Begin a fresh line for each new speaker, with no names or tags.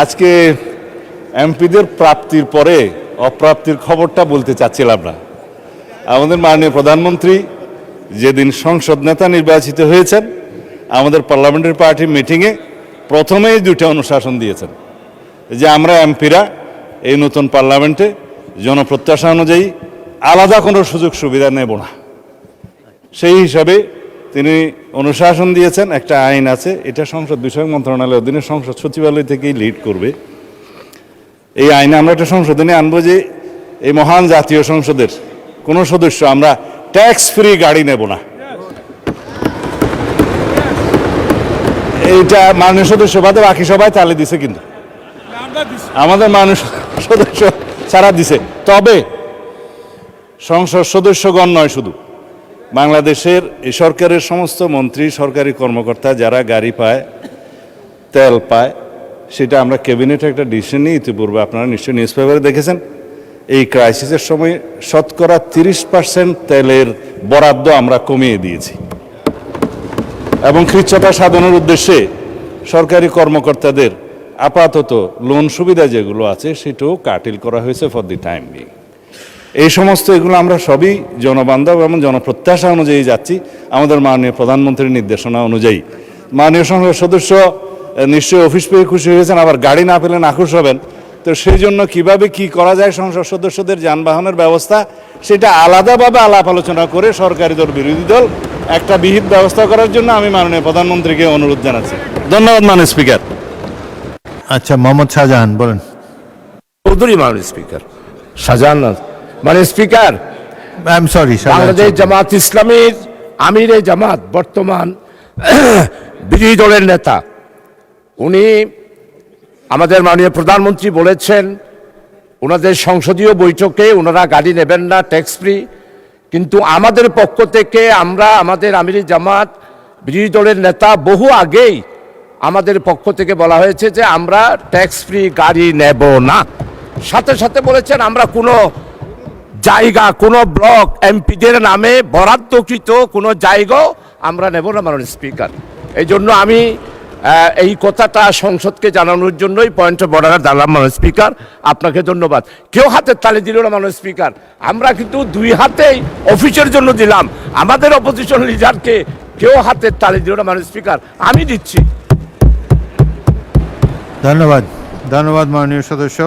আজকে এমপিদের প্রাপ্তির পরে অপ্রাপ্তির খবরটা বলতে চাচ্ছিলাম না। আমাদের মাননীয় প্রধানমন্ত্রী যেদিন সংসদ নেতা নির্বাচিত হয়েছেন, আমাদের পার্লামেন্টারি পার্টির মিটিংয়ে প্রথমেই দুইটা অনুশাসন দিয়েছেন যে আমরা এমপিরা এই নতুন পার্লামেন্টে জনপ্রত্যাশা অনুযায়ী আলাদা কোনো সুযোগ সুবিধা নেব না। সেই হিসাবে তিনি অনুশাসন দিয়েছেন। একটা আইন আছে, এটা সংসদ বিষয়ক মন্ত্রণালয়ের অধীনে সংসদ সচিবালয় থেকেই লিড করবে। এই আইনে আমরা একটা সংশোধনী আনবো যে এই মহান জাতীয় সংসদের কোনো সদস্য আমরা ট্যাক্স ফ্রি গাড়ি নেব না। এইটা মাননীয় সদস্য বাদে বাকি সবাই তালে দিছে, কিন্তু আমাদের মাননীয় সদস্য ছাড়া দিছে। তবে সংসদ সদস্যগণ নয়, শুধু বাংলাদেশের এই সরকারের সমস্ত মন্ত্রী, সরকারি কর্মকর্তা যারা গাড়ি পায়, তেল পায়, সেটা আমরা ক্যাবিনেটে একটা ডিসিশন নিই। ইতিপূর্বে আপনারা নিশ্চয়ই নিউজ পেপারে দেখেছেন, এই ক্রাইসিসের সময় শতকরা 30% তেলের বরাদ্দ আমরা কমিয়ে দিয়েছি এবং কৃচ্ছ্রতা সাধনের উদ্দেশ্যে সরকারি কর্মকর্তাদের আপাতত লোন সুবিধা যেগুলো আছে সেটাও কাটিল করা হয়েছে ফর দি টাইম বিং। এই সমস্ত এগুলো আমরা সবই জনবান্ধব এবং জনপ্রত্যাশা অনুযায়ী যাচ্ছি, আমাদের মাননীয় প্রধানমন্ত্রীর নির্দেশনা অনুযায়ী। মাননীয় সংসদ সদস্য নিশ্চয়ই অফিস পেয়ে খুশি হয়েছেন, আবার গাড়ি না পেলে নাখুশ হবেন। তো সেই জন্য কীভাবে কী করা যায় সংসদ সদস্যদের যানবাহনের ব্যবস্থা, সেটা আলাদাভাবে আলাপ আলোচনা করে সরকারি দল বিরোধী দল একটা বিহিত ব্যবস্থা করার জন্য আমি মাননীয় প্রধানমন্ত্রীকে অনুরোধ জানাচ্ছি। ধন্যবাদ মাননীয় স্পিকার।
আচ্ছা, মোহাম্মদ শাহজাহান বলেন।
চৌধুরী মাননীয় স্পিকার। শাহজাহান মাননীয় speaker,
I am sorry,
Bangladesh Jamaat ইসলামীর আমিরে জামাত, বর্তমান বিরোধী দলের নেতা, উনি আমাদের মাননীয় প্রধানমন্ত্রী বলেছেন ওনাদের সংসদীয় বৈঠকে ওনারা গাড়ি নেবেন না, ট্যাক্স ফ্রি। কিন্তু আমাদের পক্ষ থেকে আমরা, আমাদের আমিরে জামাত বিরোধী দলের নেতা, বহু আগেই আমাদের পক্ষ থেকে বলা হয়েছে যে আমরা ট্যাক্স ফ্রি গাড়ি নেব না। সাথে সাথে বলেছেন আমরা কোনো জায়গা, কোনো ব্লক এমপিদের নামে বরাদ্দকৃত কোনো জায়গাও আমরা নেব না মাননীয় স্পিকার। এই জন্য আমি এই কথাটা সংসদকে জানানোর জন্যই পয়েন্ট অফ অর্ডারে দাঁড়ালাম মাননীয় স্পিকার। আপনাকে ধন্যবাদ। কেউ হাতের তালি দিল না মাননীয় স্পিকার, আমরা কিন্তু দুই হাতেই অফিসের জন্য দিলাম। আমাদের অপোজিশন লিডারকে কেউ হাতের তালি দিল না মাননীয় স্পিকার, আমি দিচ্ছি।
ধন্যবাদ, ধন্যবাদ মাননীয় সদস্য।